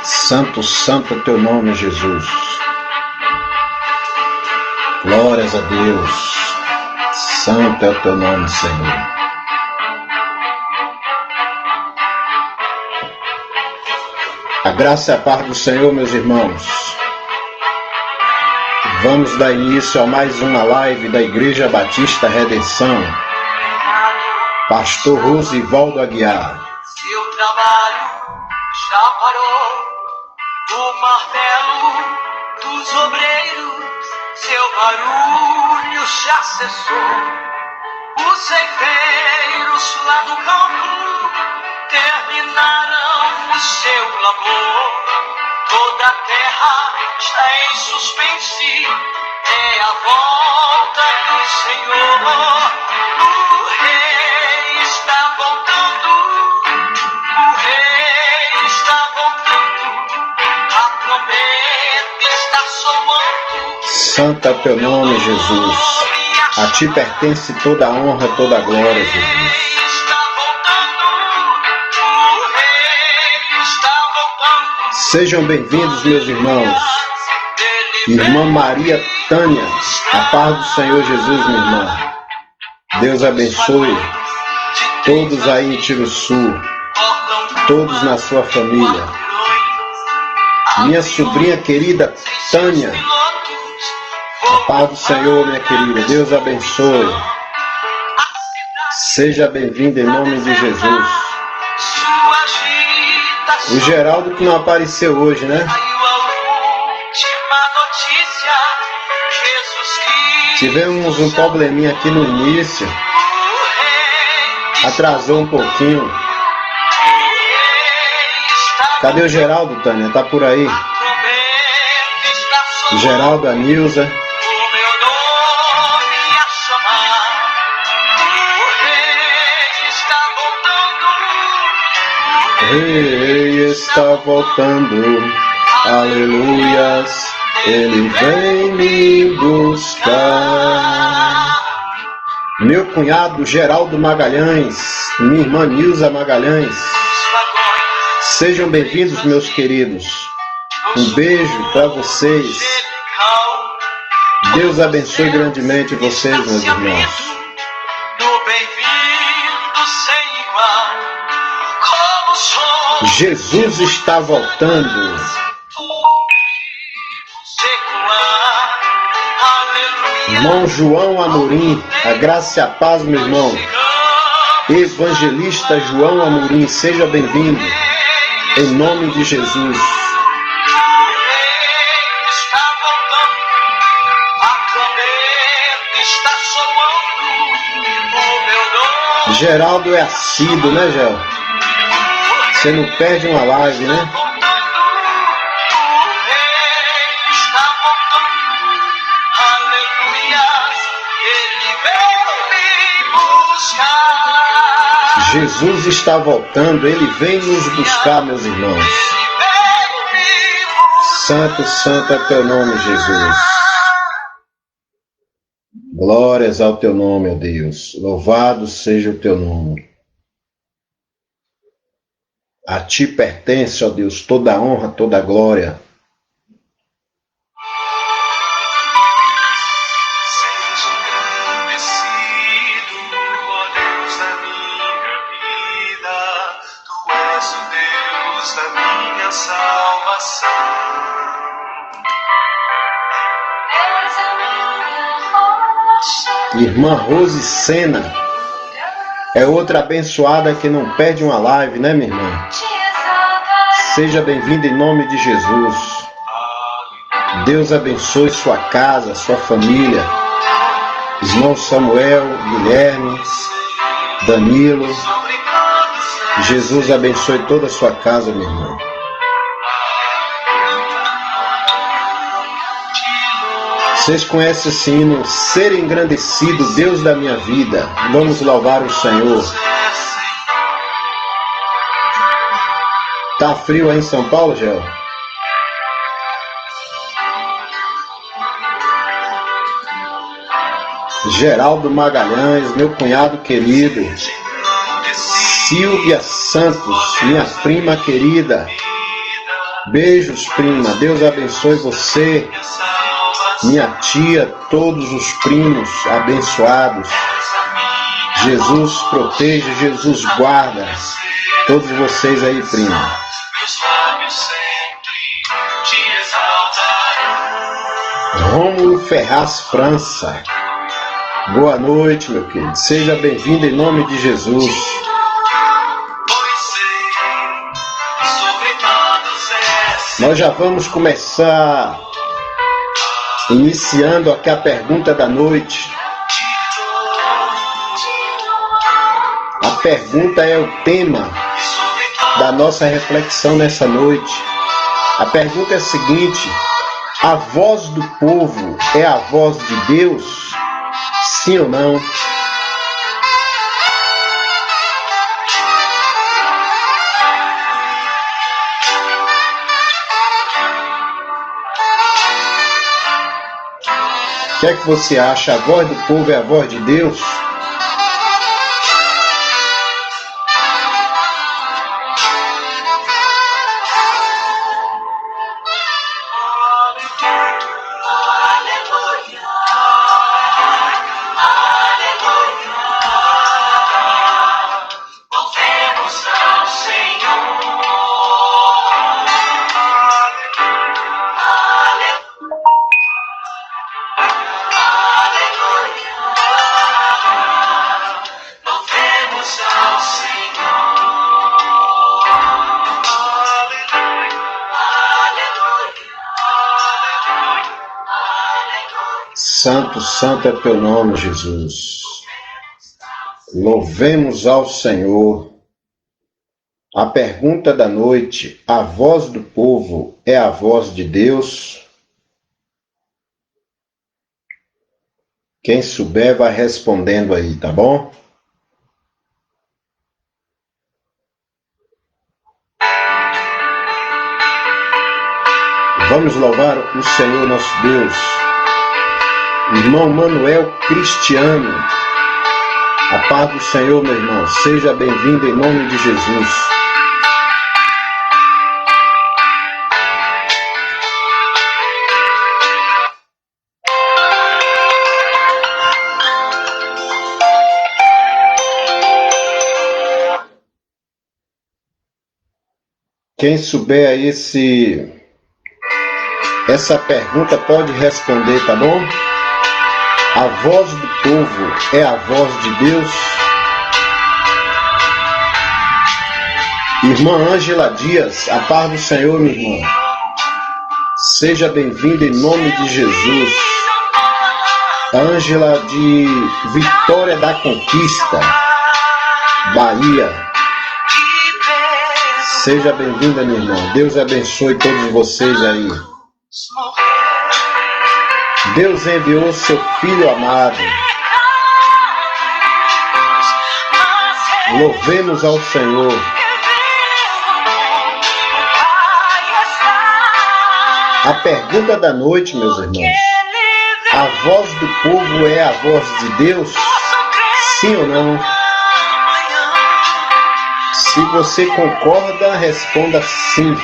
Santo, santo é o teu nome, Jesus. Glórias a Deus. Santo é o teu nome, Senhor. A graça e a paz do Senhor, meus irmãos. Vamos dar início a mais uma live da Igreja Batista Redenção. Pastor Rosivaldo Aguiar. Seu trabalho já parou, o martelo dos obreiros, seu barulho já cessou. Os ceifeiros lá do campo terminaram o seu labor. Toda a terra está em suspense, é a volta do Senhor. O rei está voltando, o rei está voltando, a trombeta está soando. Santo é o teu nome, Jesus. A ti pertence toda a honra, toda a glória, Jesus. Sejam bem-vindos, meus irmãos. Irmã Maria Tânia, a paz do Senhor Jesus, minha irmã. Deus abençoe todos aí em Tiruçu, todos na sua família. Minha sobrinha querida Tânia, a paz do Senhor, minha querida. Deus abençoe. Seja bem-vinda em nome de Jesus. O Geraldo que não apareceu hoje, né? Tivemos um probleminha aqui no início. Atrasou um pouquinho. Cadê o Geraldo, Tânia? Tá por aí? Geraldo, a Nilza. Rei está voltando, aleluias, ele vem me buscar. Meu cunhado Geraldo Magalhães, minha irmã Nilza Magalhães, sejam bem-vindos, meus queridos. Um beijo para vocês. Deus abençoe grandemente vocês, meus irmãos. Jesus está voltando. Irmão João Amorim, a graça e a paz, meu irmão. Evangelista João Amorim, seja bem-vindo. Em nome de Jesus. Geraldo é assíduo, né, Gel? Você não perde uma live, né? Jesus está voltando, ele vem nos buscar, meus irmãos. Santo, santo é teu nome, Jesus. Glórias ao teu nome, ó Deus. Louvado seja o teu nome. A ti pertence, ó Deus, toda a honra, toda a glória. Seja engrandecido, ó Deus da minha vida, tu és o Deus da minha salvação. Irmã Rose Sena é outra abençoada que não perde uma live, né, minha irmã? Seja bem-vinda em nome de Jesus. Deus abençoe sua casa, sua família. Irmão Samuel, Guilherme, Danilo. Jesus abençoe toda a sua casa, minha irmã. Vocês conhecem esse hino? Ser engrandecido, Deus da minha vida. Vamos louvar o Senhor. Tá frio aí em São Paulo, Gel? Geraldo Magalhães, meu cunhado querido. Silvia Santos, minha prima querida. Beijos, prima. Deus abençoe você. Minha tia, todos os primos abençoados. Jesus proteja, Jesus guarda todos vocês aí, prima. Rômulo Ferraz França. Boa noite, meu querido. Seja bem-vindo em nome de Jesus. Nós já vamos começar iniciando aqui a pergunta da noite. A pergunta é o tema da nossa reflexão nessa noite. A pergunta é a seguinte: a voz do povo é a voz de Deus? Sim ou não? O que é que você acha? A voz do povo é a voz de Deus? Santo, santo é teu nome, Jesus. Louvemos ao Senhor. A pergunta da noite: a voz do povo é a voz de Deus? Quem souber vai respondendo aí, tá bom? Vamos louvar o Senhor nosso Deus. Irmão Manuel Cristiano, a paz do Senhor, meu irmão. Seja bem-vindo em nome de Jesus. Quem souber aí essa pergunta pode responder, tá bom? A voz do povo é a voz de Deus? Irmã Ângela Dias, a paz do Senhor, minha irmã. Seja bem-vinda em nome de Jesus. Ângela de Vitória da Conquista, Bahia. Seja bem-vinda, minha irmã. Deus abençoe todos vocês aí. Deus enviou seu Filho amado. Louvemos ao Senhor. A pergunta da noite, meus irmãos: a voz do povo é a voz de Deus? Sim ou não? Se você concorda, responda sim.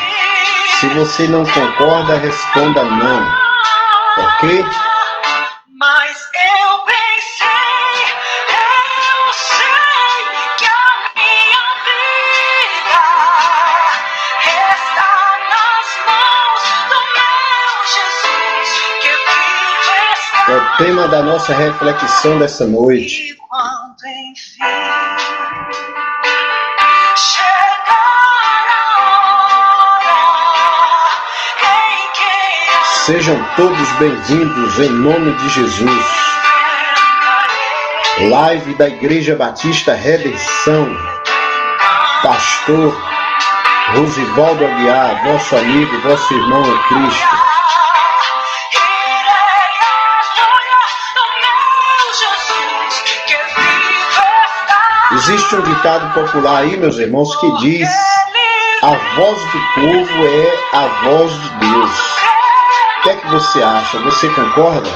Se você não concorda, responda não. Ok? Mas eu pensei, eu sei que a minha vida está nas mãos do meu Jesus, que vive está. É o tema da nossa reflexão dessa noite. E quando enfim chegar a hora em que Sejam todos bem-vindos em nome de Jesus. Live da Igreja Batista Redenção. Pastor Rosivaldo Aguiar, vosso amigo, vosso irmão em Cristo. Existe um ditado popular aí, meus irmãos, que diz: A voz do povo é a voz de Deus. O que é que você acha? Você concorda?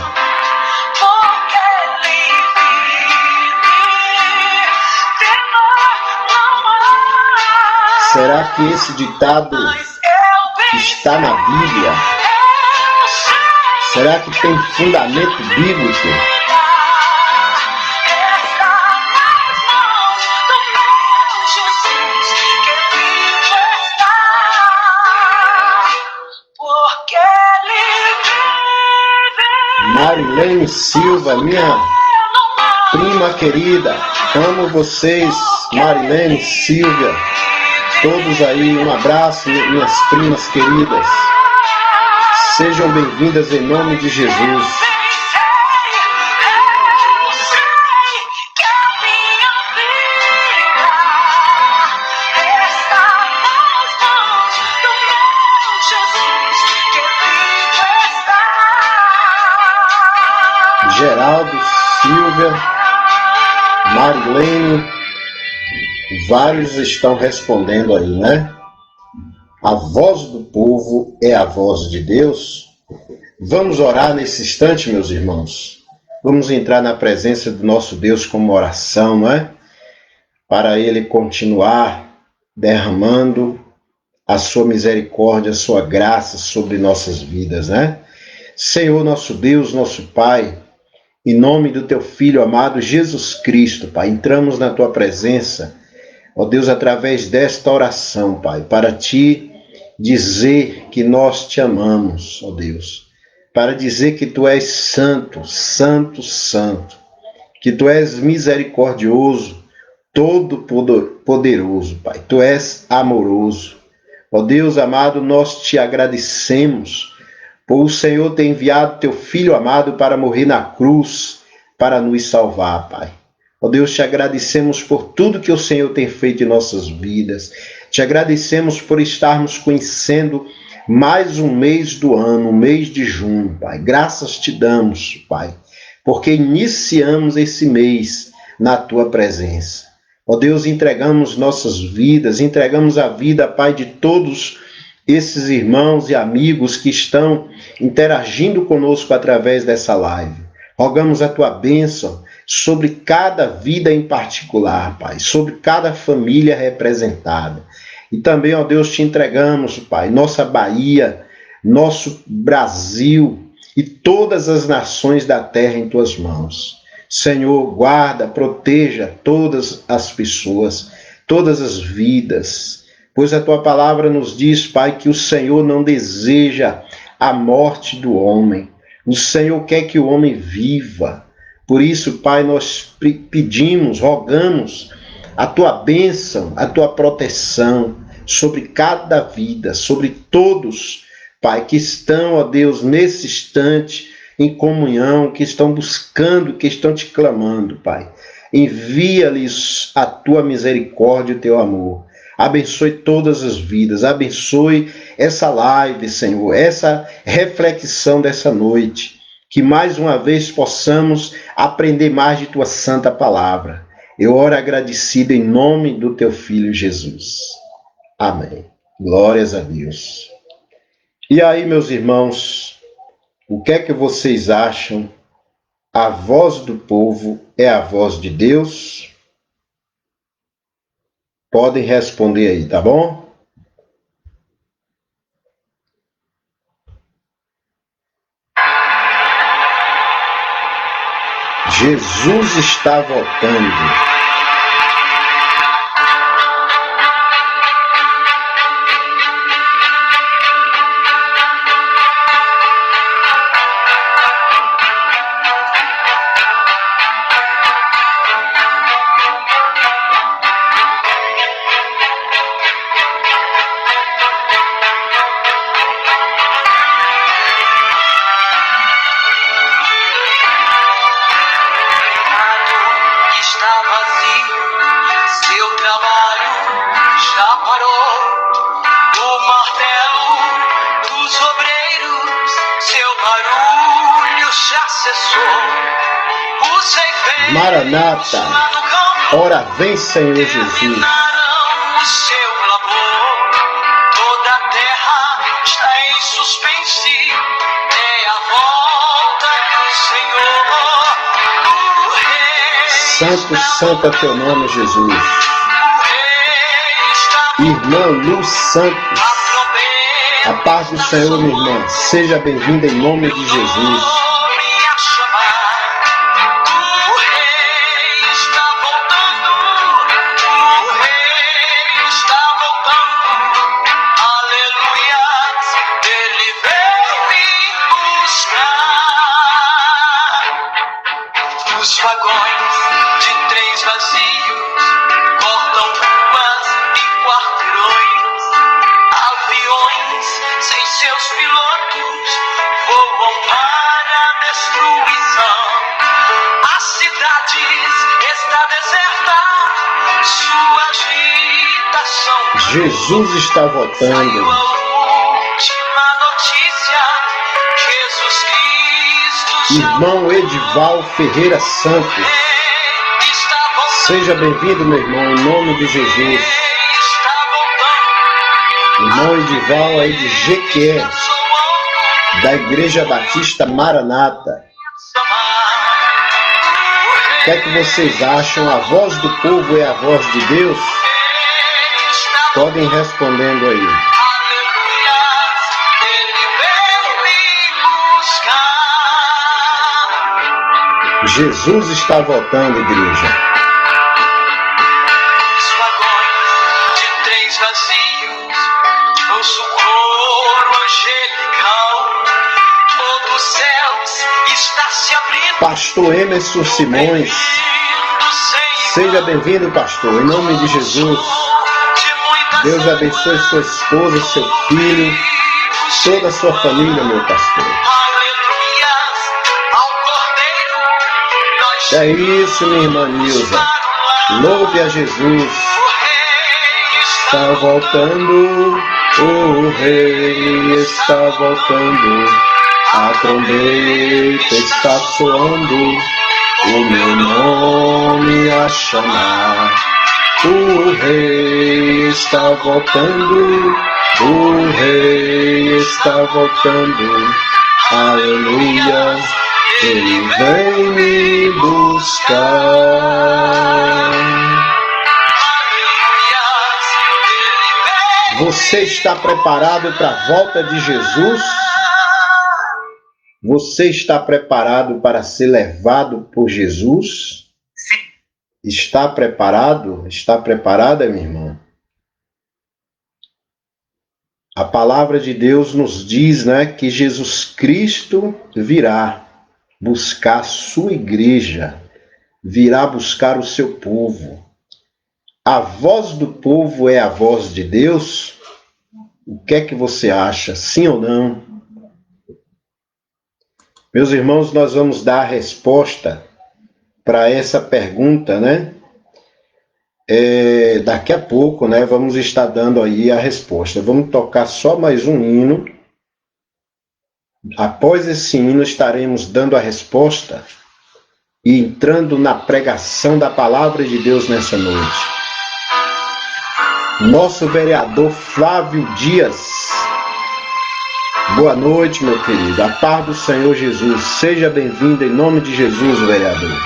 Será que esse ditado está na Bíblia? Será que tem fundamento bíblico? Marilene Silva, minha prima querida, amo vocês, Marilene, Silvia, todos aí, um abraço, minhas primas queridas, sejam bem-vindas em nome de Jesus. Geraldo, Silvia, Marilene, vários estão respondendo aí, né? A voz do povo é a voz de Deus. Vamos orar nesse instante, meus irmãos. Vamos entrar na presença do nosso Deus com uma oração, não é? Para Ele continuar derramando a sua misericórdia, a sua graça sobre nossas vidas, né? Senhor, nosso Deus, nosso Pai, em nome do Teu Filho amado Jesus Cristo, Pai, entramos na Tua presença, ó Deus, através desta oração, Pai, para Te dizer que nós Te amamos, ó Deus, para dizer que Tu és santo, santo, santo, que Tu és misericordioso, todo-poderoso, Pai, Tu és amoroso. Ó Deus amado, nós Te agradecemos por o Senhor ter enviado Teu Filho amado para morrer na cruz, para nos salvar, Pai. Ó Deus, Te agradecemos por tudo que o Senhor tem feito em nossas vidas. Te agradecemos por estarmos conhecendo mais um mês do ano, o mês de junho, Pai. Graças Te damos, Pai, porque iniciamos esse mês na Tua presença. Ó Deus, entregamos nossas vidas, entregamos a vida, Pai, de todos esses irmãos e amigos que estão interagindo conosco através dessa live. Rogamos a Tua bênção sobre cada vida em particular, Pai, sobre cada família representada. E também, ó Deus, Te entregamos, Pai, nossa Bahia, nosso Brasil e todas as nações da terra em Tuas mãos. Senhor, guarda, proteja todas as pessoas, todas as vidas, pois a Tua palavra nos diz, Pai, que o Senhor não deseja a morte do homem. O Senhor quer que o homem viva. Por isso, Pai, nós pedimos, rogamos a Tua bênção, a Tua proteção sobre cada vida, sobre todos, Pai, que estão, ó Deus, nesse instante em comunhão, que estão buscando, que estão Te clamando, Pai. Envia-lhes a Tua misericórdia e o Teu amor. Abençoe todas as vidas, abençoe essa live, Senhor, essa reflexão dessa noite, que mais uma vez possamos aprender mais de Tua santa palavra. Eu oro agradecido em nome do Teu Filho Jesus. Amém. Glórias a Deus. E aí, meus irmãos, o que é que vocês acham? A voz do povo é a voz de Deus? Podem responder aí, tá bom? Jesus está voltando. Maranata, ora vem, Senhor Jesus. O seu clamor, Santo, santo é teu nome, Jesus. Irmã Luz Santos, a paz do Senhor, minha irmã. Seja bem-vinda em nome de Jesus. Os vagões de trens vazios cortam ruas e quarteirões. Aviões sem seus pilotos voam para a destruição. A cidade está deserta, sua agitação. Jesus está voltando. Saiu a última notícia, Jesus Cristo. Irmão Edival Ferreira Santos, seja bem-vindo, meu irmão, em nome de Jesus. Irmão Edival aí de Jequié, da Igreja Batista Maranata. O que é que vocês acham? A voz do povo é a voz de Deus? Podem respondendo aí. Jesus está voltando, igreja. Os vagões de trens vazios, ouço o coro angelical. Todo o céu está se abrindo. Pastor Emerson Simões, seja bem-vindo, pastor, em nome de Jesus. Deus abençoe sua esposa, seu filho, toda a sua família, meu pastor. É isso, minha irmã Nilza. Louve a Jesus. Está voltando, o Rei está voltando. A trombeta está soando, o meu nome a chamar. O Rei está voltando, o Rei está voltando. Aleluia. Ele vem me buscar. Você está preparado para a volta de Jesus? Você está preparado para ser levado por Jesus? Sim. Está preparado? Está preparada, minha irmã? A palavra de Deus nos diz, né, que Jesus Cristo virá buscar a sua igreja, virá buscar o seu povo. A voz do povo é a voz de Deus? O que é que você acha? Sim ou não? Meus irmãos, nós vamos dar a resposta para essa pergunta, né? Daqui a pouco, né? Vamos estar dando aí a resposta. Vamos tocar só mais um hino. Após esse hino, estaremos dando a resposta e entrando na pregação da palavra de Deus nessa noite. Nosso vereador Flávio Dias. Boa noite, meu querido. A paz do Senhor Jesus. Seja bem-vindo em nome de Jesus, vereador.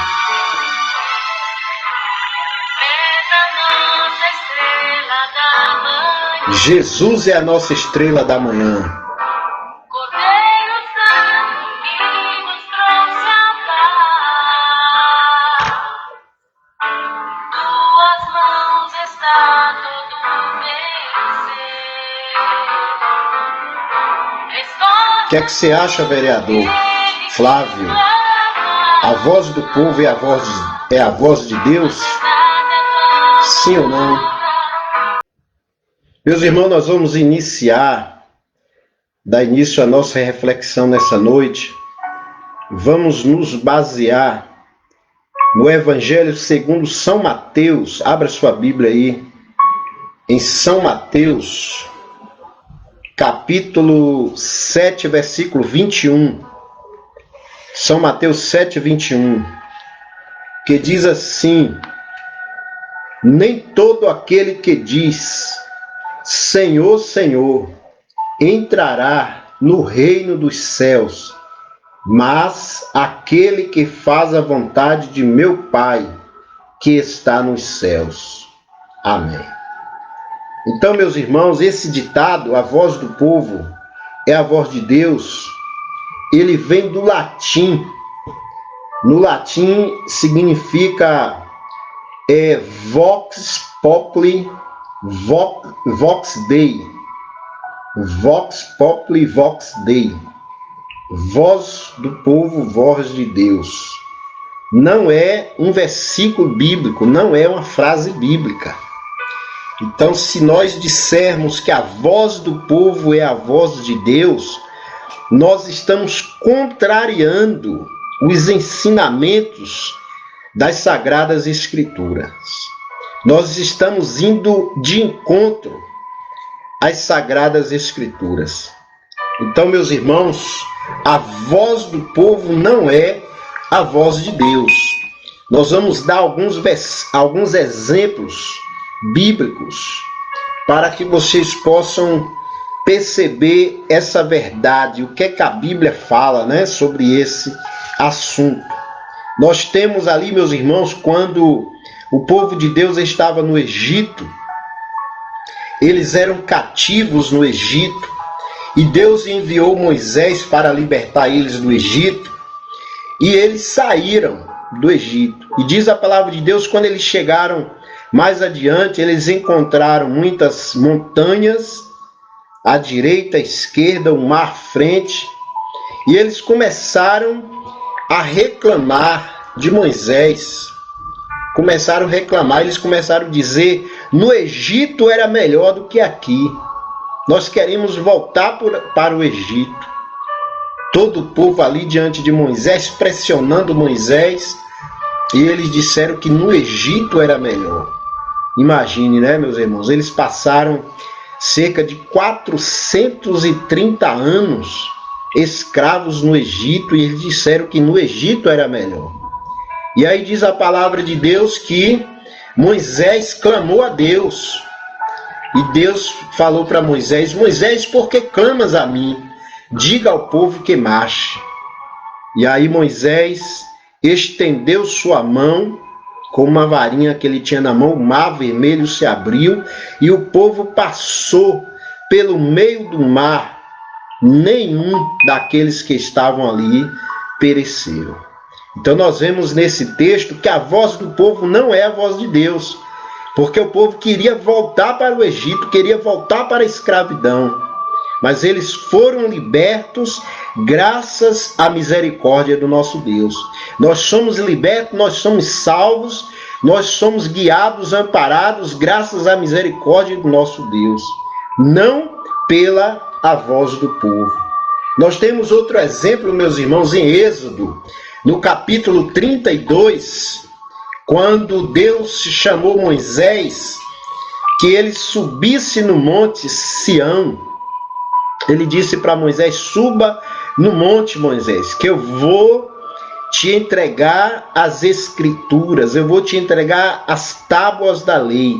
Jesus é a nossa estrela da manhã. O que é que você acha, vereador Flávio? A voz do povo é a voz de Deus? Sim ou não? Meus irmãos, nós vamos dar início à nossa reflexão nessa noite. Vamos nos basear no Evangelho segundo São Mateus. Abra sua Bíblia aí, em São Mateus, capítulo 7, versículo 21. São Mateus 7, 21. Que diz assim: nem todo aquele que diz Senhor, Senhor, entrará no reino dos céus, mas aquele que faz a vontade de meu Pai que está nos céus. Amém. Então, meus irmãos, esse ditado, a voz do povo é a voz de Deus, ele vem do latim. No latim significa vox populi, vox dei. Vox populi, vox dei. Voz do povo, voz de Deus. Não é um versículo bíblico, não é uma frase bíblica. Então, se nós dissermos que a voz do povo é a voz de Deus, nós estamos contrariando os ensinamentos das Sagradas Escrituras. Nós estamos indo de encontro às Sagradas Escrituras. Então, meus irmãos, a voz do povo não é a voz de Deus. Nós vamos dar alguns exemplos bíblicos para que vocês possam perceber essa verdade, o que é que a Bíblia fala, né, sobre esse assunto. Nós temos ali, meus irmãos, quando o povo de Deus estava no Egito, eles eram cativos no Egito, e Deus enviou Moisés para libertar eles do Egito, e eles saíram do Egito. E diz a palavra de Deus, quando eles chegaram mais adiante, eles encontraram muitas montanhas, à direita, à esquerda, o mar à frente, e eles começaram a reclamar de Moisés. Começaram a reclamar, eles começaram a dizer: no Egito era melhor do que aqui. Nós queremos voltar para o Egito. Todo o povo ali diante de Moisés, pressionando Moisés, e eles disseram que no Egito era melhor. Imagine, né, meus irmãos? Eles passaram cerca de 430 anos escravos no Egito, e eles disseram que no Egito era melhor. E aí diz a palavra de Deus que Moisés clamou a Deus. E Deus falou para Moisés: Moisés, por que clamas a mim? Diga ao povo que marche. E aí Moisés estendeu sua mão, com uma varinha que ele tinha na mão, o mar vermelho se abriu, e o povo passou pelo meio do mar. Nenhum daqueles que estavam ali pereceram. Então nós vemos nesse texto que a voz do povo não é a voz de Deus, porque o povo queria voltar para o Egito, queria voltar para a escravidão, mas eles foram libertos graças à misericórdia do nosso Deus. Nós somos libertos, nós somos salvos, nós somos guiados, amparados graças à misericórdia do nosso Deus, não pela a voz do povo. Nós temos outro exemplo, meus irmãos, em Êxodo, no capítulo 32, quando Deus chamou Moisés que ele subisse no monte Sião. Ele disse para Moisés: suba no monte, Moisés, que eu vou te entregar as escrituras, eu vou te entregar as tábuas da lei.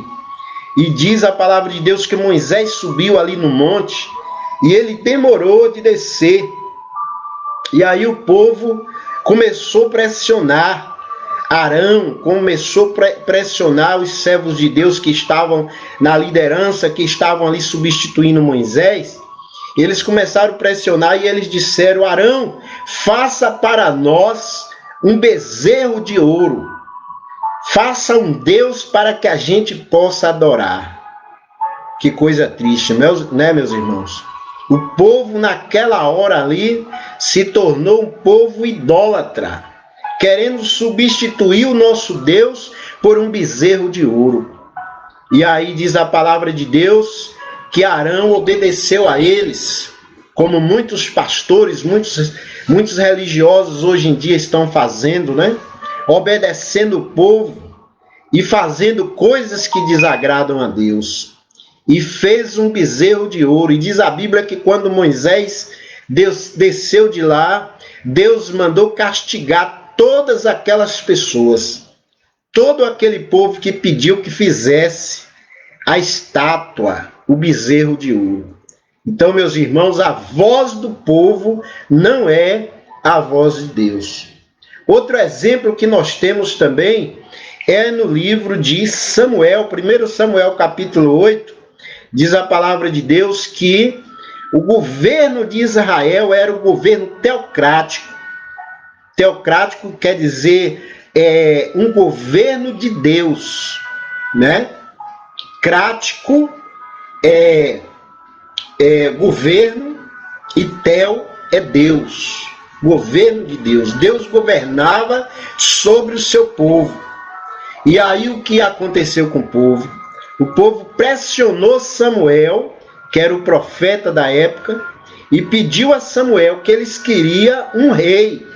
E diz a palavra de Deus que Moisés subiu ali no monte, e ele demorou de descer. E aí o povo começou a pressionar Arão, começou a pressionar os servos de Deus que estavam na liderança, que estavam ali substituindo Moisés. Eles começaram a pressionar e eles disseram: Arão, faça para nós um bezerro de ouro. Faça um Deus para que a gente possa adorar. Que coisa triste, né, meus irmãos? O povo naquela hora ali se tornou um povo idólatra, querendo substituir o nosso Deus por um bezerro de ouro. E aí diz a palavra de Deus que Arão obedeceu a eles, como muitos pastores, muitos religiosos hoje em dia estão fazendo, né? Obedecendo o povo e fazendo coisas que desagradam a Deus. E fez um bezerro de ouro. E diz a Bíblia que quando Moisés desceu de lá, Deus mandou castigar todas aquelas pessoas, todo aquele povo que pediu que fizesse a estátua, o bezerro de ouro. Então, meus irmãos, a voz do povo não é a voz de Deus. Outro exemplo que nós temos também é no livro de Samuel, 1 Samuel capítulo 8, diz a palavra de Deus que o governo de Israel era o governo teocrático. Teocrático quer dizer um governo de Deus, né? Crático é governo e teo é Deus, governo de Deus. Deus governava sobre o seu povo. E aí o que aconteceu com o povo? O povo pressionou Samuel, que era o profeta da época, e pediu a Samuel que eles queriam um rei,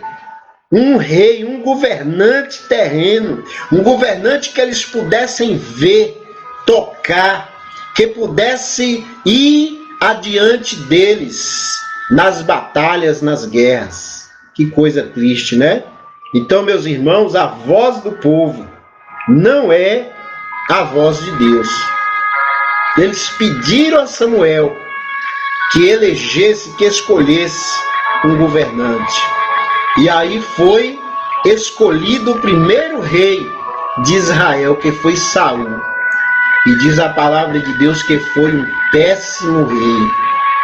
um governante terreno, um governante que eles pudessem ver, tocar, que pudesse ir adiante deles nas batalhas, nas guerras. Que coisa triste, né? Então, meus irmãos, a voz do povo não é a voz de Deus. Eles pediram a Samuel que elegesse, que escolhesse um governante. E aí foi escolhido o primeiro rei de Israel, que foi Saul. E diz a palavra de Deus que foi um péssimo rei.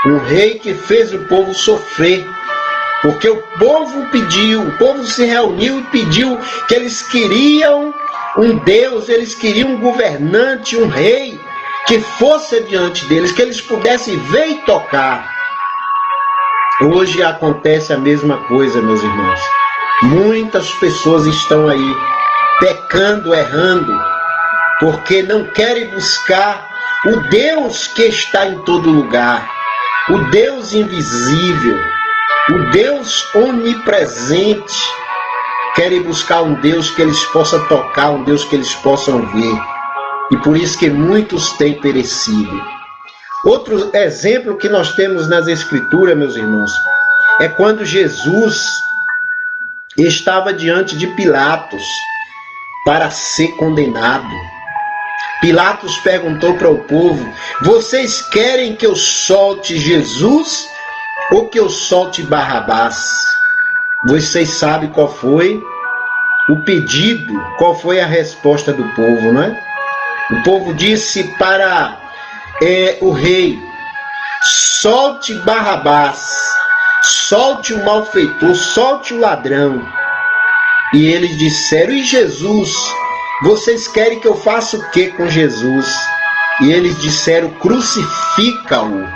Um rei que fez o povo sofrer. Porque o povo pediu, o povo se reuniu e pediu que eles queriam um Deus, eles queriam um governante, um rei, que fosse diante deles, que eles pudessem ver e tocar. Hoje acontece a mesma coisa, meus irmãos. Muitas pessoas estão aí pecando, errando, porque não querem buscar o Deus que está em todo lugar, o Deus invisível, o Deus onipresente. Querem buscar um Deus que eles possam tocar, um Deus que eles possam ver. E por isso que muitos têm perecido. Outro exemplo que nós temos nas Escrituras, meus irmãos, é quando Jesus estava diante de Pilatos para ser condenado. Pilatos perguntou para o povo: vocês querem que eu solte Jesus ou que eu solte Barrabás? Vocês sabem qual foi o pedido, qual foi a resposta do povo, não é? O povo disse para o rei: solte Barrabás, solte o malfeitor, solte o ladrão. E eles disseram: e Jesus? Vocês querem que eu faça o que com Jesus? E eles disseram: crucifica-o,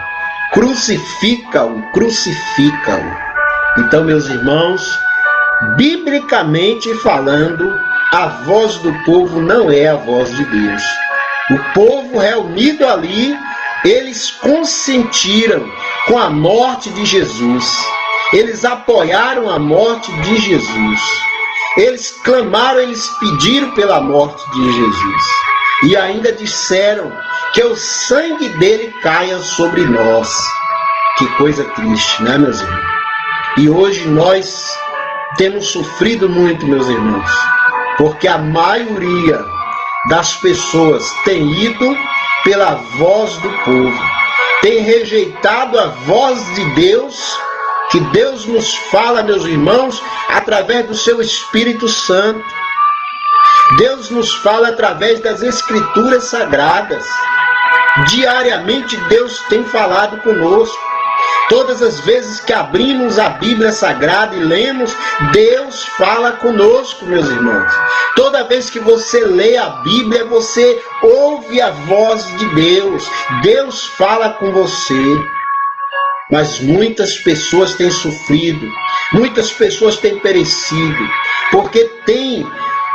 crucifica-o, crucifica-o. Então, meus irmãos, biblicamente falando, a voz do povo não é a voz de Deus. O povo reunido ali, eles consentiram com a morte de Jesus. Eles apoiaram a morte de Jesus. Eles clamaram, eles pediram pela morte de Jesus. E ainda disseram que o sangue dele caia sobre nós. Que coisa triste, né, meus irmãos? E hoje nós temos sofrido muito, meus irmãos, porque a maioria das pessoas tem ido pela voz do povo, tem rejeitado a voz de Deus, que Deus nos fala, meus irmãos, através do seu Espírito Santo. Deus nos fala através das Escrituras Sagradas. Diariamente Deus tem falado conosco. Todas as vezes que abrimos a Bíblia Sagrada e lemos, Deus fala conosco, meus irmãos. Toda vez que você lê a Bíblia, você ouve a voz de Deus. Deus fala com você. Mas muitas pessoas têm sofrido, muitas pessoas têm perecido, porque têm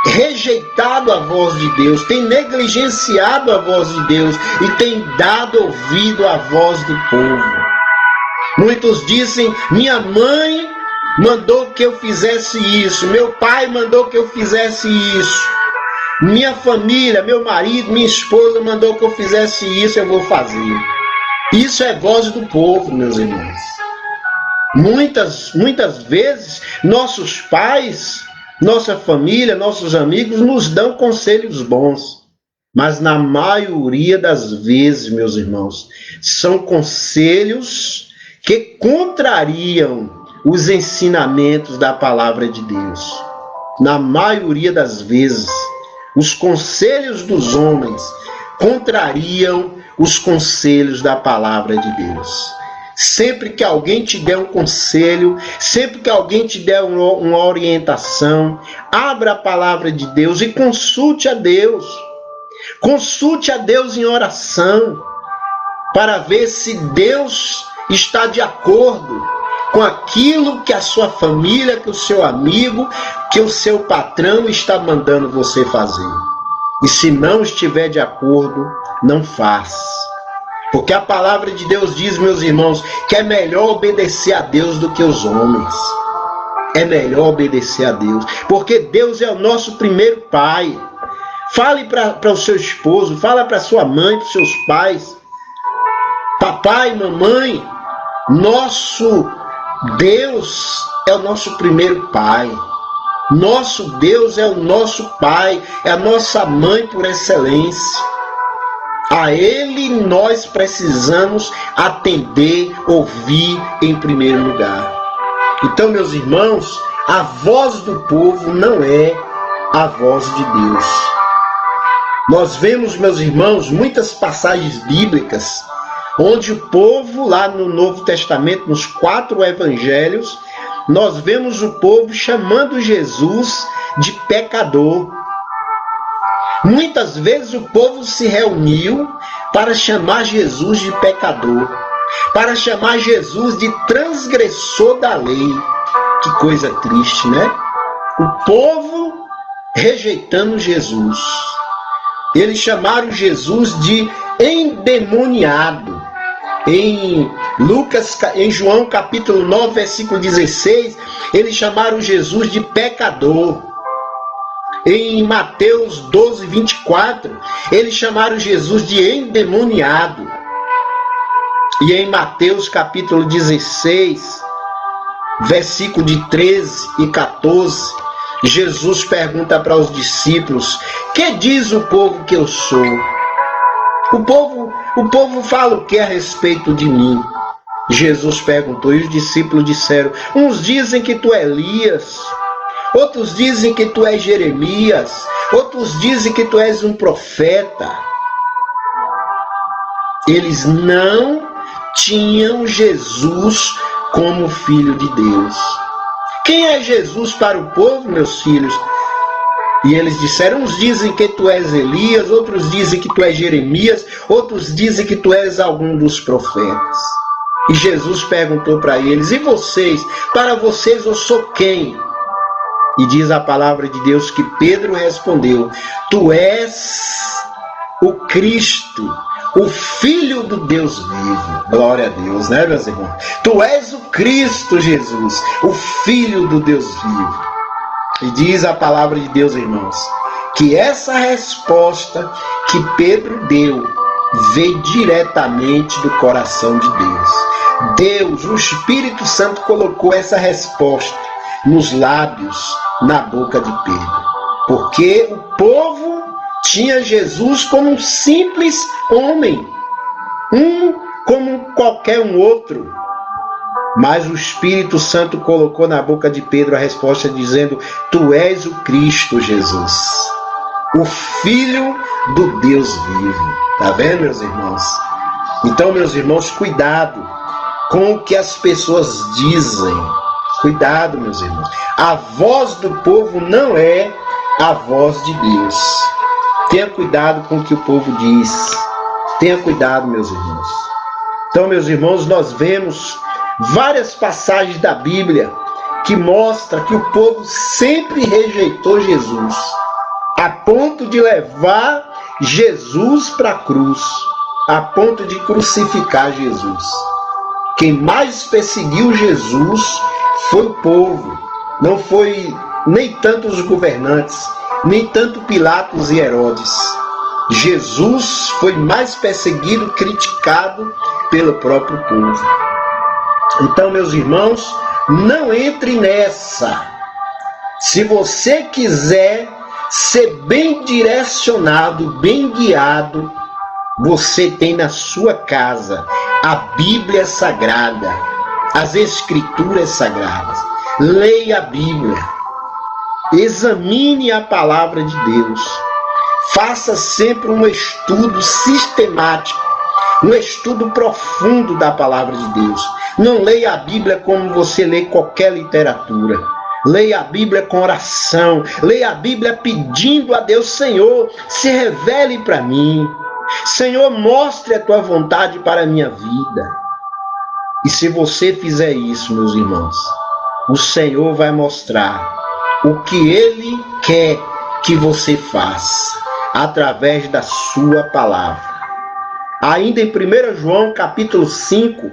rejeitado a voz de Deus, têm negligenciado a voz de Deus e têm dado ouvido à voz do povo. Muitos dizem: minha mãe mandou que eu fizesse isso, meu pai mandou que eu fizesse isso, minha família, meu marido, minha esposa mandou que eu fizesse isso, eu vou fazer. Isso é voz do povo, meus irmãos. Muitas vezes, nossos pais, nossa família, nossos amigos nos dão conselhos bons. Mas na maioria das vezes, meus irmãos, são conselhos que contrariam os ensinamentos da palavra de Deus. Na maioria das vezes, Os conselhos dos homens contrariam os conselhos da palavra de Deus. Sempre que alguém te der um conselho, sempre que alguém te der uma orientação, abra a palavra de Deus e consulte a Deus. Consulte a Deus em oração, para ver se Deus está de acordo com aquilo que a sua família, que o seu amigo, que o seu patrão está mandando você fazer. E se não estiver de acordo, não faça. Porque a palavra de Deus diz, meus irmãos, que é melhor obedecer a Deus do que os homens. É melhor obedecer a Deus. Porque Deus é o nosso primeiro pai. Fale para o seu esposo, fala para sua mãe, para os seus pais. Papai, mamãe, nosso Deus é o nosso primeiro pai. Nosso Deus é o nosso pai, é a nossa mãe por excelência. A Ele nós precisamos atender, ouvir em primeiro lugar. Então, meus irmãos, a voz do povo não é a voz de Deus. Nós vemos, meus irmãos, muitas passagens bíblicas onde o povo, lá no Novo Testamento, nos 4 evangelhos, nós vemos o povo chamando Jesus de pecador. Muitas vezes o povo se reuniu para chamar Jesus de pecador, para chamar Jesus de transgressor da lei. Que coisa triste, né? O povo rejeitando Jesus. Eles chamaram Jesus de endemoniado. Em João capítulo 9, versículo 16, eles chamaram Jesus de pecador. Em Mateus 12, 24, eles chamaram Jesus de endemoniado. E em Mateus capítulo 16, versículo de 13 e 14, Jesus pergunta para os discípulos: que diz o povo que eu sou? O povo fala o que a respeito de mim? Jesus perguntou e os discípulos disseram: uns dizem que tu é Elias, outros dizem que tu és Jeremias, outros dizem que tu és um profeta. Eles não tinham Jesus como Filho de Deus. Quem é Jesus para o povo, meus filhos? E eles disseram: uns dizem que tu és Elias, outros dizem que tu és Jeremias, outros dizem que tu és algum dos profetas. E Jesus perguntou para eles: e vocês? Para vocês eu sou quem? E diz a palavra de Deus que Pedro respondeu: tu és o Cristo, o Filho do Deus vivo. Glória a Deus, né, meus irmãos? Tu és o Cristo, Jesus, o Filho do Deus vivo. E diz a palavra de Deus, irmãos, que essa resposta que Pedro deu veio diretamente do coração de Deus. Deus, o Espírito Santo, colocou essa resposta nos lábios, na boca de Pedro. Porque o povo tinha Jesus como um simples homem, como qualquer um outro. Mas o Espírito Santo colocou na boca de Pedro a resposta dizendo: tu és o Cristo, Jesus, o Filho do Deus vivo. Tá vendo, meus irmãos? Então, meus irmãos, cuidado com o que as pessoas dizem. Cuidado, meus irmãos. A voz do povo não é a voz de Deus. Tenha cuidado com o que o povo diz. Tenha cuidado, meus irmãos. Então, meus irmãos, nós vemos várias passagens da Bíblia que mostram que o povo sempre rejeitou Jesus, a ponto de levar Jesus para a cruz, a ponto de crucificar Jesus. Quem mais perseguiu Jesus foi o povo, não foi nem tanto os governantes, nem tanto Pilatos e Herodes. Jesus foi mais perseguido, criticado pelo próprio povo. Então, meus irmãos, não entre nessa. Se você quiser ser bem direcionado, bem guiado, você tem na sua casa a Bíblia Sagrada, as Escrituras Sagradas. Leia a Bíblia. Examine a palavra de Deus. Faça sempre um estudo sistemático, um estudo profundo da palavra de Deus. Não leia a Bíblia como você lê qualquer literatura. Leia a Bíblia com oração. Leia a Bíblia pedindo a Deus: Senhor, se revele para mim. Senhor, mostre a tua vontade para a minha vida. E se você fizer isso, meus irmãos, o Senhor vai mostrar o que Ele quer que você faça através da sua palavra. Ainda em 1 João capítulo 5,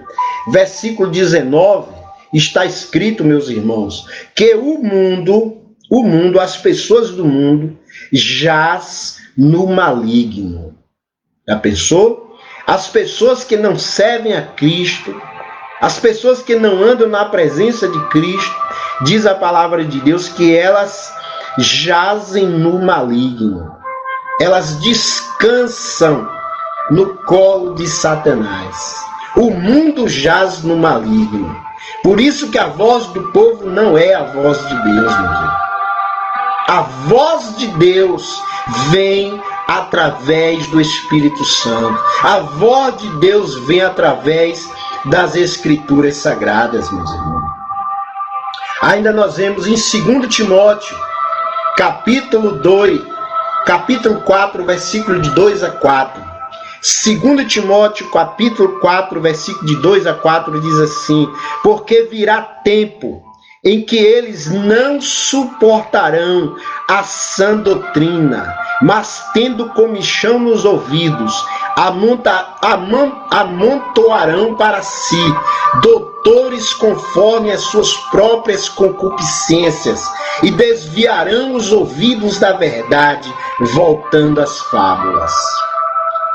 versículo 19, está escrito, meus irmãos, que o mundo, as pessoas do mundo, jaz no maligno. Já pensou? As pessoas que não servem a Cristo, as pessoas que não andam na presença de Cristo, diz a palavra de Deus que elas jazem no maligno. Elas descansam no colo de Satanás. O mundo jaz no maligno. Por isso que a voz do povo não é a voz de Deus, meu Deus. A voz de Deus vem através do Espírito Santo. A voz de Deus vem através das Escrituras Sagradas, meus irmãos. Ainda nós vemos em 2 Timóteo, capítulo 4, versículo de 2 a 4. 2 Timóteo, capítulo 4, versículo de 2 a 4, diz assim: porque virá tempo em que eles não suportarão a sã doutrina, mas tendo comichão nos ouvidos, amontoarão para si doutores conforme as suas próprias concupiscências, e desviarão os ouvidos da verdade, voltando às fábulas.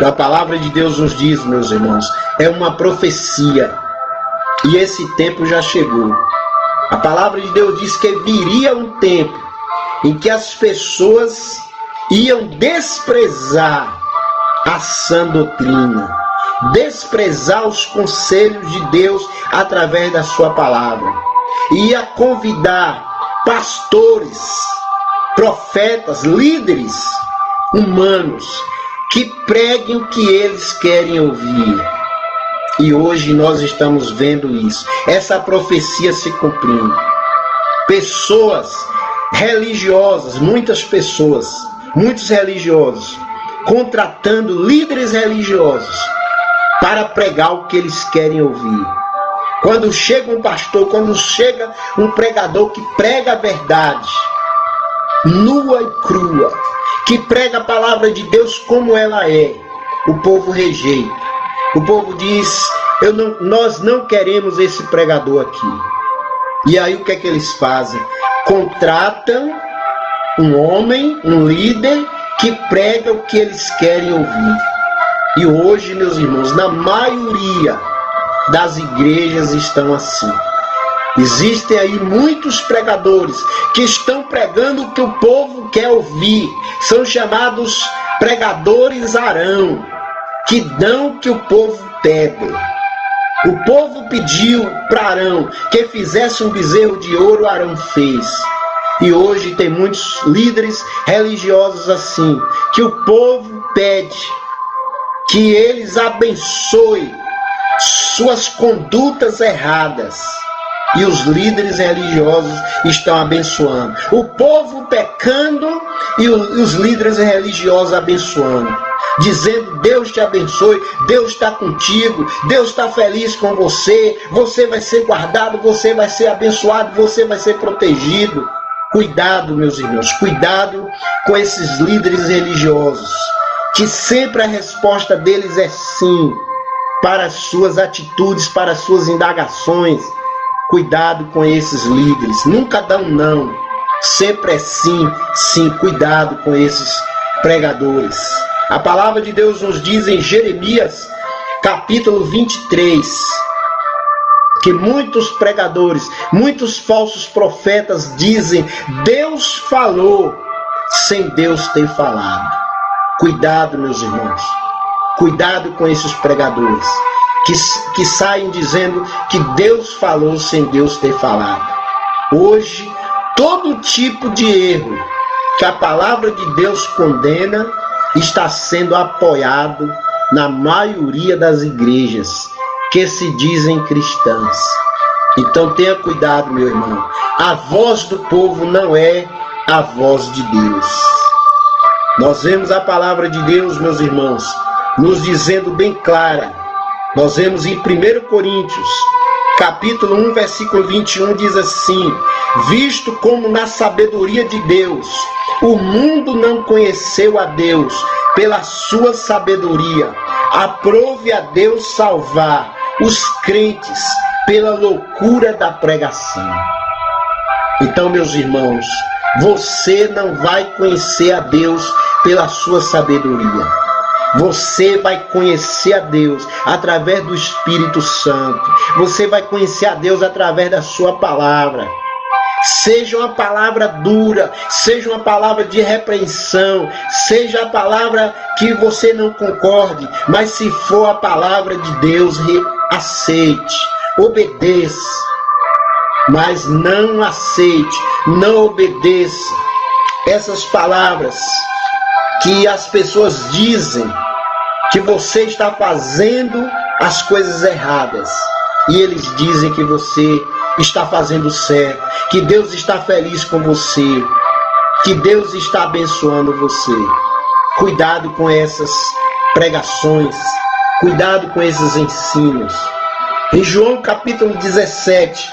A palavra de Deus nos diz, meus irmãos, é uma profecia, e esse tempo já chegou. A palavra de Deus diz que viria um tempo em que as pessoas iam desprezar a sã doutrina, desprezar os conselhos de Deus através da sua palavra. Ia convidar pastores, profetas, líderes humanos que preguem o que eles querem ouvir. E hoje nós estamos vendo isso, essa profecia se cumprindo. Pessoas religiosas, muitas pessoas, muitos religiosos, contratando líderes religiosos para pregar o que eles querem ouvir. Quando chega um pastor, quando chega um pregador que prega a verdade, nua e crua, que prega a palavra de Deus como ela é, o povo rejeita. O povo diz: nós não queremos esse pregador aqui. E aí o que é que eles fazem? Contratam um homem, um líder, que prega o que eles querem ouvir. E hoje, meus irmãos, na maioria das igrejas estão assim. Existem aí muitos pregadores que estão pregando o que o povo quer ouvir. São chamados pregadores Arão, que dão o que o povo pede. O povo pediu para Arão que fizesse um bezerro de ouro, Arão fez. E hoje tem muitos líderes religiosos assim, que o povo pede que eles abençoem suas condutas erradas. E os líderes religiosos estão abençoando. O povo pecando e os líderes religiosos abençoando. Dizendo: Deus te abençoe, Deus está contigo, Deus está feliz com você, você vai ser guardado, você vai ser abençoado, você vai ser protegido. Cuidado, meus irmãos, cuidado com esses líderes religiosos, que sempre a resposta deles é sim, para as suas atitudes, para as suas indagações. Cuidado com esses líderes, nunca dão não, sempre é sim, sim, cuidado com esses pregadores. A palavra de Deus nos diz em Jeremias, capítulo 23, que muitos pregadores, muitos falsos profetas dizem: Deus falou, sem Deus ter falado. Cuidado, meus irmãos, cuidado com esses pregadores, que saem dizendo que Deus falou sem Deus ter falado. Hoje, todo tipo de erro que a palavra de Deus condena, está sendo apoiado na maioria das igrejas que se dizem cristãs. Então tenha cuidado, meu irmão. A voz do povo não é a voz de Deus. Nós vemos a palavra de Deus, meus irmãos, nos dizendo bem clara. Nós vemos em 1 Coríntios, capítulo 1, versículo 21, diz assim: visto como na sabedoria de Deus, o mundo não conheceu a Deus pela sua sabedoria, aprove a Deus salvar os crentes pela loucura da pregação. Então, meus irmãos, você não vai conhecer a Deus pela sua sabedoria. Você vai conhecer a Deus através do Espírito Santo. Você vai conhecer a Deus através da sua palavra. Seja uma palavra dura, seja uma palavra de repreensão, seja a palavra que você não concorde, mas se for a palavra de Deus, aceite, obedeça. Mas não aceite, não obedeça essas palavras que as pessoas dizem que você está fazendo as coisas erradas. E eles dizem que você está fazendo certo, que Deus está feliz com você, que Deus está abençoando você. Cuidado com essas pregações, cuidado com esses ensinos. Em João capítulo 17,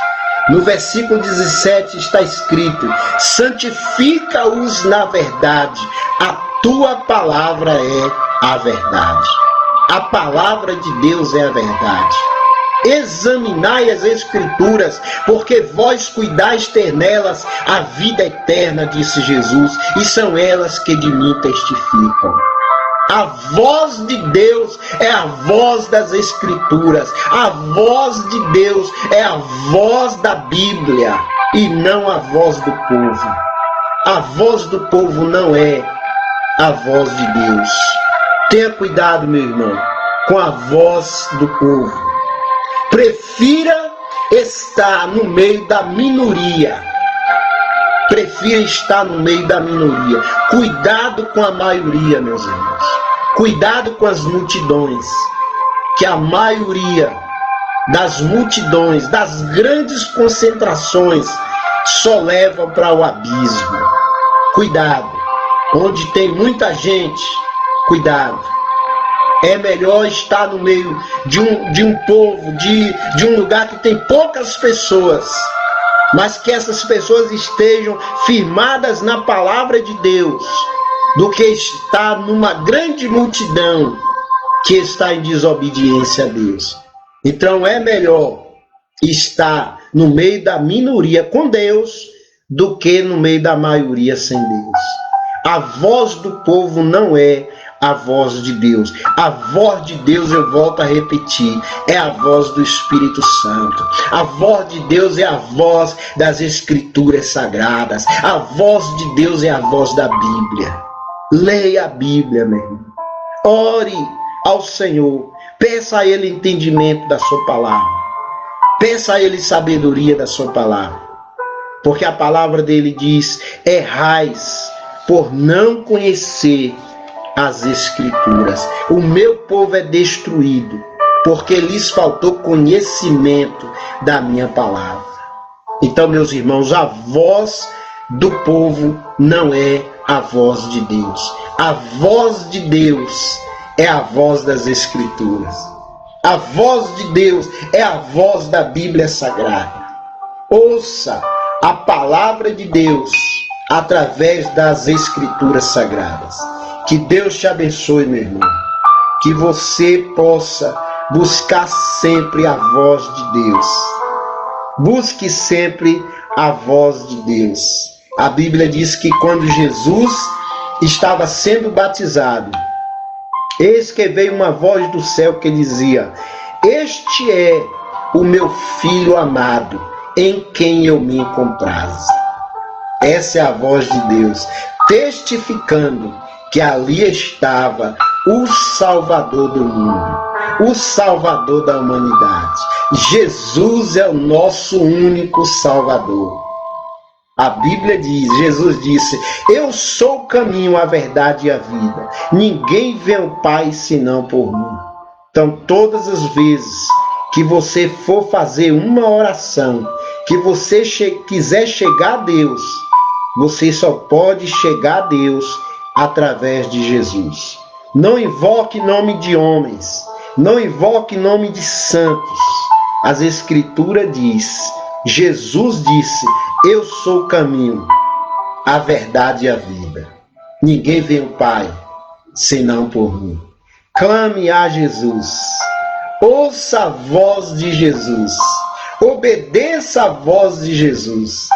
no versículo 17 está escrito: santifica-os na verdade, a tua palavra é a verdade. A palavra de Deus é a verdade. Examinai as Escrituras, porque vós cuidais ter nelas a vida eterna, disse Jesus, e são elas que de mim testificam. A voz de Deus é a voz das Escrituras. A voz de Deus é a voz da Bíblia e não a voz do povo. A voz do povo não é a voz de Deus. Tenha cuidado, meu irmão, com a voz do povo. Prefira estar no meio da minoria. Prefira estar no meio da minoria. Cuidado com a maioria, meus irmãos. Cuidado com as multidões. Que a maioria das multidões, das grandes concentrações, só levam para o abismo. Cuidado. Onde tem muita gente, cuidado. É melhor estar no meio de um povo, de um lugar que tem poucas pessoas, mas que essas pessoas estejam firmadas na palavra de Deus, do que estar numa grande multidão que está em desobediência a Deus. Então é melhor estar no meio da minoria com Deus do que no meio da maioria sem Deus. A voz do povo não é a voz de Deus. A voz de Deus, eu volto a repetir, é a voz do Espírito Santo. A voz de Deus é a voz das Escrituras Sagradas. A voz de Deus é a voz da Bíblia. Leia a Bíblia, meu irmão. Ore ao Senhor. Peça a Ele entendimento da sua palavra. Peça a Ele sabedoria da sua palavra. Porque a palavra dele diz: errais por não conhecer as Escrituras. O meu povo é destruído porque lhes faltou conhecimento da minha palavra. Então, meus irmãos, a voz do povo não é a voz de Deus. A voz de Deus é a voz das Escrituras. A voz de Deus é a voz da Bíblia Sagrada. Ouça a palavra de Deus através das Escrituras Sagradas. Que Deus te abençoe, meu irmão. Que você possa buscar sempre a voz de Deus. Busque sempre a voz de Deus. A Bíblia diz que quando Jesus estava sendo batizado, eis que veio uma voz do céu que dizia: este é o meu filho amado, em quem eu me comprazo. Essa é a voz de Deus, testificando que ali estava o Salvador do mundo, o Salvador da humanidade. Jesus é o nosso único Salvador. A Bíblia diz, Jesus disse, eu sou o caminho, a verdade e a vida. Ninguém vê o Pai senão por mim. Então, todas as vezes que você for fazer uma oração, que você quiser chegar a Deus, você só pode chegar a Deus através de Jesus. Não invoque nome de homens, não invoque nome de santos. As Escrituras diz, Jesus disse, eu sou o caminho, a verdade e a vida. Ninguém vê o Pai senão por mim. Clame a Jesus. Ouça a voz de Jesus. Obedeça a voz de Jesus.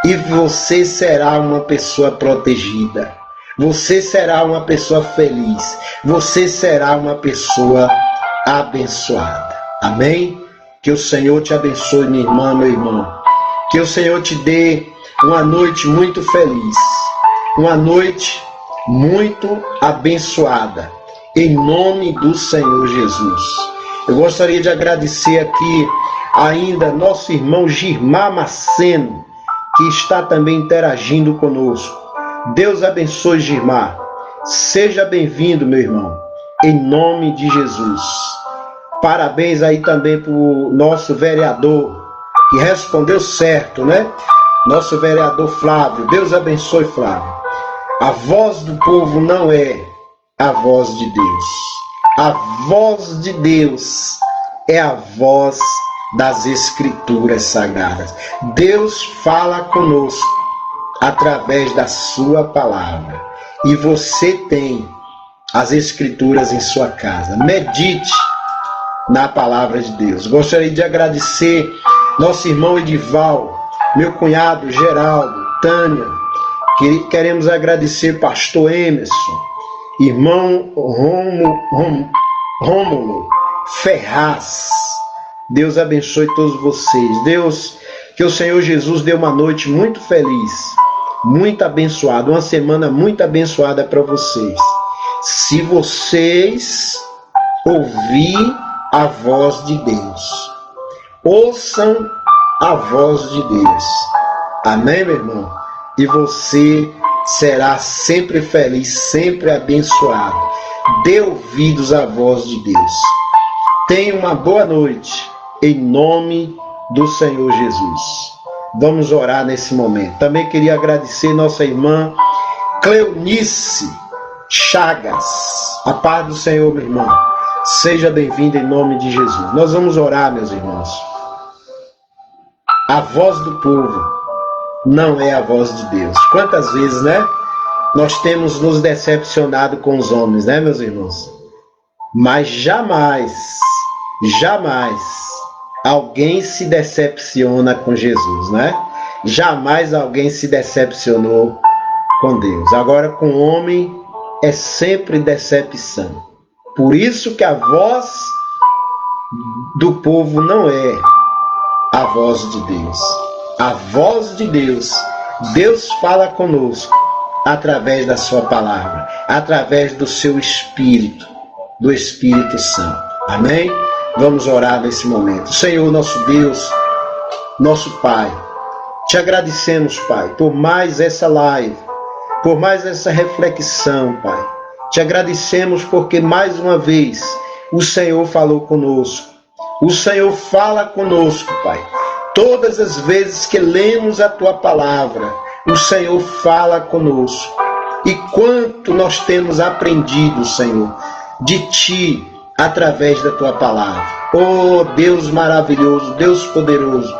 E você será uma pessoa protegida. Você será uma pessoa feliz. Você será uma pessoa abençoada. Amém? Que o Senhor te abençoe, minha irmã, meu irmão. Que o Senhor te dê uma noite muito feliz. Uma noite muito abençoada. Em nome do Senhor Jesus. Eu gostaria de agradecer aqui ainda nosso irmão Girmar Maceno, que está também interagindo conosco. Deus abençoe, Girmar. Seja bem-vindo, meu irmão. Em nome de Jesus. Parabéns aí também para o nosso vereador, que respondeu certo, né? Nosso vereador Flávio. Deus abençoe, Flávio. A voz do povo não é a voz de Deus. A voz de Deus é a voz das Escrituras Sagradas. Deus fala conosco através da sua palavra. E você tem as Escrituras em sua casa. Medite na palavra de Deus. Gostaria de agradecer nosso irmão Edival, meu cunhado Geraldo, Tânia. Queremos agradecer pastor Emerson, irmão Rômulo Ferraz. Deus abençoe todos vocês. Que o Senhor Jesus dê uma noite muito feliz, muito abençoada, uma semana muito abençoada para vocês. Se vocês ouvirem a voz de Deus, ouçam a voz de Deus. Amém, meu irmão? E você será sempre feliz, sempre abençoado. Dê ouvidos à voz de Deus. Tenha uma boa noite, em nome do Senhor Jesus. Vamos orar nesse momento. Também queria agradecer nossa irmã Cleonice Chagas. A paz do Senhor, meu irmão. Seja bem-vindo em nome de Jesus. Nós vamos orar, meus irmãos. A voz do povo não é a voz de Deus. Quantas vezes, né? Nós temos nos decepcionado com os homens, né, meus irmãos? Mas jamais alguém se decepciona com Jesus, né? Jamais alguém se decepcionou com Deus. Agora, com o homem, é sempre decepção. Por isso que a voz do povo não é a voz de Deus. A voz de Deus, Deus fala conosco através da sua palavra, através do seu Espírito, do Espírito Santo. Amém? Vamos orar nesse momento. Senhor, nosso Deus, nosso Pai, te agradecemos, Pai, por mais essa live, por mais essa reflexão, Pai. Te agradecemos porque mais uma vez o Senhor falou conosco. O Senhor fala conosco, Pai. Todas as vezes que lemos a Tua palavra, o Senhor fala conosco. E quanto nós temos aprendido, Senhor, de Ti, através da Tua palavra. Oh, Deus maravilhoso, Deus poderoso,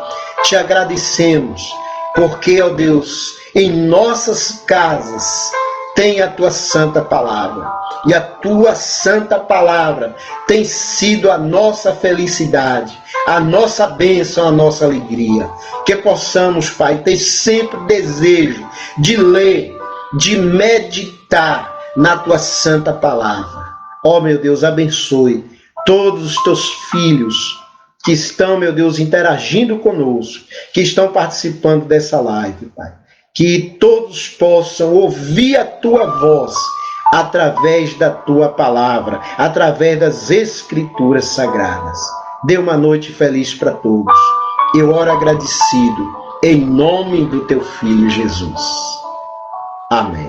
te agradecemos, porque, ó Deus, em nossas casas tem a Tua santa palavra. E a Tua santa palavra tem sido a nossa felicidade, a nossa bênção, a nossa alegria. Que possamos, Pai, ter sempre desejo de ler, de meditar na Tua santa palavra. Ó, meu Deus, abençoe todos os Teus filhos que estão, meu Deus, interagindo conosco, que estão participando dessa live, Pai. Que todos possam ouvir a Tua voz através da Tua palavra, através das Escrituras Sagradas. Dê uma noite feliz para todos. Eu oro agradecido em nome do teu Filho Jesus. Amém.